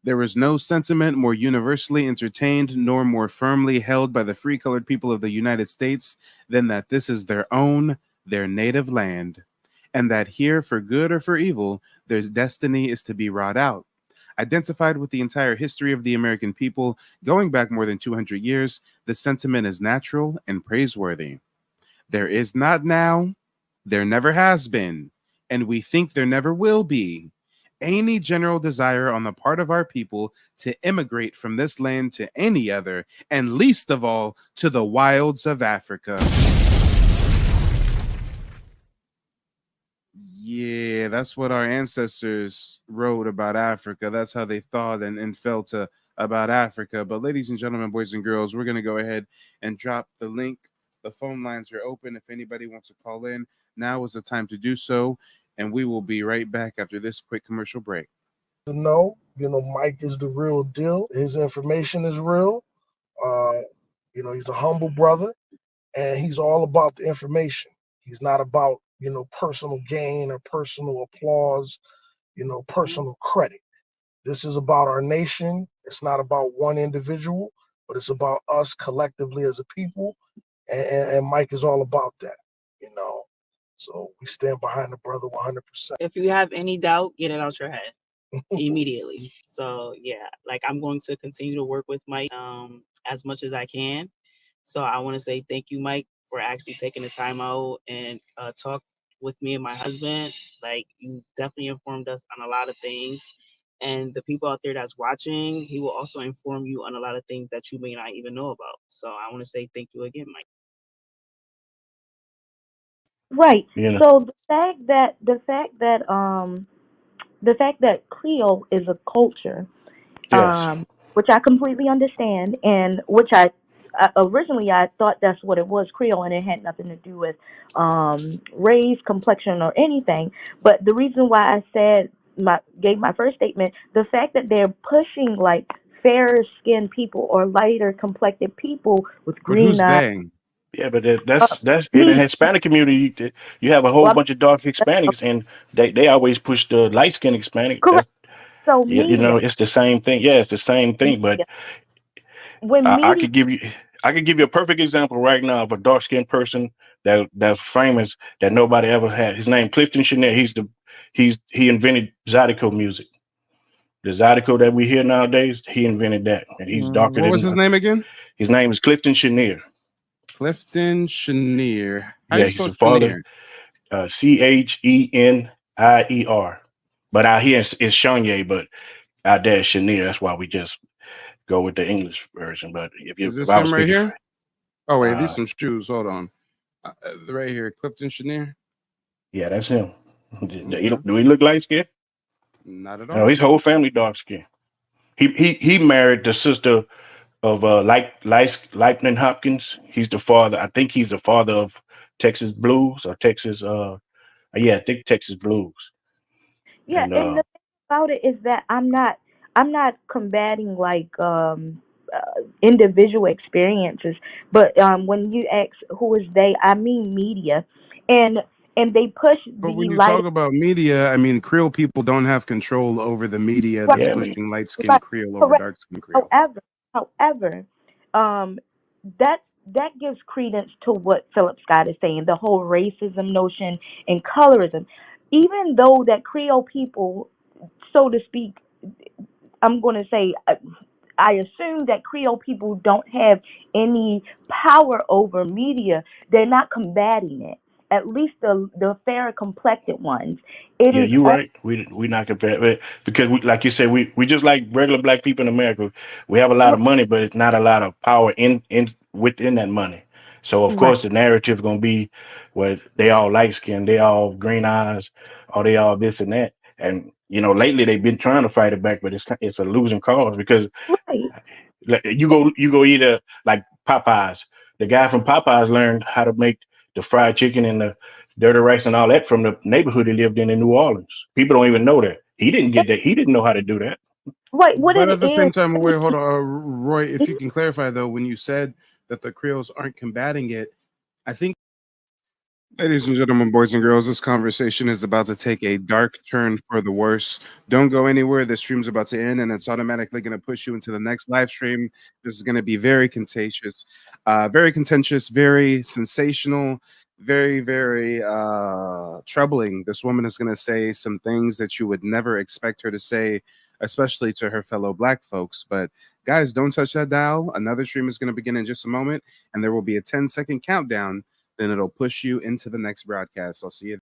There is no sentiment more universally entertained nor more firmly held by the free colored people of the United States than that this is their own, their native land, and that here, for good or for evil, their destiny is to be wrought out. Identified with the entire history of the American people, going back more than 200 years, the sentiment is natural and praiseworthy. There is not now, there never has been, and we think there never will be any general desire on the part of our people to immigrate from this land to any other, and least of all to the wilds of Africa. Yeah, that's what our ancestors wrote about Africa. That's how they thought and felt about Africa. But ladies and gentlemen, boys and girls, we're going to go ahead and drop the link. The phone lines are open. If anybody wants to call in, now is the time to do so. And we will be right back after this quick commercial break. Mike is the real deal. His information is real. He's a humble brother, and he's all about the information. He's not about, personal gain or personal applause, personal credit. This is about our nation. It's not about one individual, but it's about us collectively as a people. And Mike is all about that, So we stand behind the brother 100%. If you have any doubt, get it out your head immediately. So yeah, I'm going to continue to work with Mike as much as I can. So I want to say thank you, Mike, for actually taking the time out and talk with me and my husband. You definitely informed us on a lot of things. And the people out there that's watching, he will also inform you on a lot of things that you may not even know about. So I want to say thank you again, Mike. Right. Yeah. So the fact that Creole is a culture, Yes. which I completely understand, and which originally I thought that's what it was, Creole, and it had nothing to do with race, complexion, or anything. But the reason why I gave my first statement, the fact that they're pushing fairer skinned people or lighter complected people with green eyes. Yeah, but that's in the Hispanic community. You have a whole bunch of dark Hispanics, and they always push the light skinned Hispanic. Correct. So It's the same thing. Yeah, it's the same thing. But I could give you a perfect example right now of a dark skinned person that's famous that nobody ever had. His name Clifton Chenier. He invented Zydeco music. The Zydeco that we hear nowadays, he invented that, and he's darker What was his name again? His name is Clifton Chenier. Clifton Chenier. How Yeah, do you he's the spell father. Chenier. But out here it's Chenier, but out there it's Chenier. That's why we just go with the English version. But Is this if I was him right speaking, here? Oh wait, these some shoes. Hold on. Right here, Clifton Chenier. Yeah, that's him. Do he look light skinned? Not at all. No, his whole family dark skinned. He married the sister of Lightning Hopkins. He's the father. I think he's the father of Texas Blues or Texas. I think Texas Blues. Yeah, And and the thing about it is that I'm not combating individual experiences, but when you ask who is they, I mean media, and they push But when the you light. talk about media, I mean Creole people don't have control over the media that's pushing light skinned Creole over dark skinned Creole. However, that gives credence to what Philip Scott is saying, the whole racism notion and colorism. Even though that Creole people, so to speak, I'm going to say, I assume that Creole people don't have any power over media. They're not combating it. At least the fair complected ones. yeah, you're right. We not comparing because like you said, we just like regular black people in America. We have a lot of money, but it's not a lot of power in within that money. So of course the narrative is gonna be where they all light skinned, they all green eyes, or they all this and that. And lately they've been trying to fight it back, but it's a losing cause because you go eat like Popeyes. The guy from Popeyes learned how to make the fried chicken and the dirty rice and all that from the neighborhood he lived in New Orleans. People don't even know that. He didn't get that. He didn't know how to do that. Right. But at the same time, wait, hold on, Roy. If you can clarify though, when you said that the Creoles aren't combating it, I think, ladies and gentlemen, boys and girls, this conversation is about to take a dark turn for the worse. Don't go anywhere. The stream's about to end, and it's automatically going to push you into the next live stream. This is going to be very contagious, very contentious, very sensational. very, very troubling. This woman is going to say some things that you would never expect her to say, especially to her fellow Black folks. But guys, don't touch that dial. Another stream is going to begin in just a moment, and there will be a 10-second countdown. Then it'll push you into the next broadcast. I'll see you.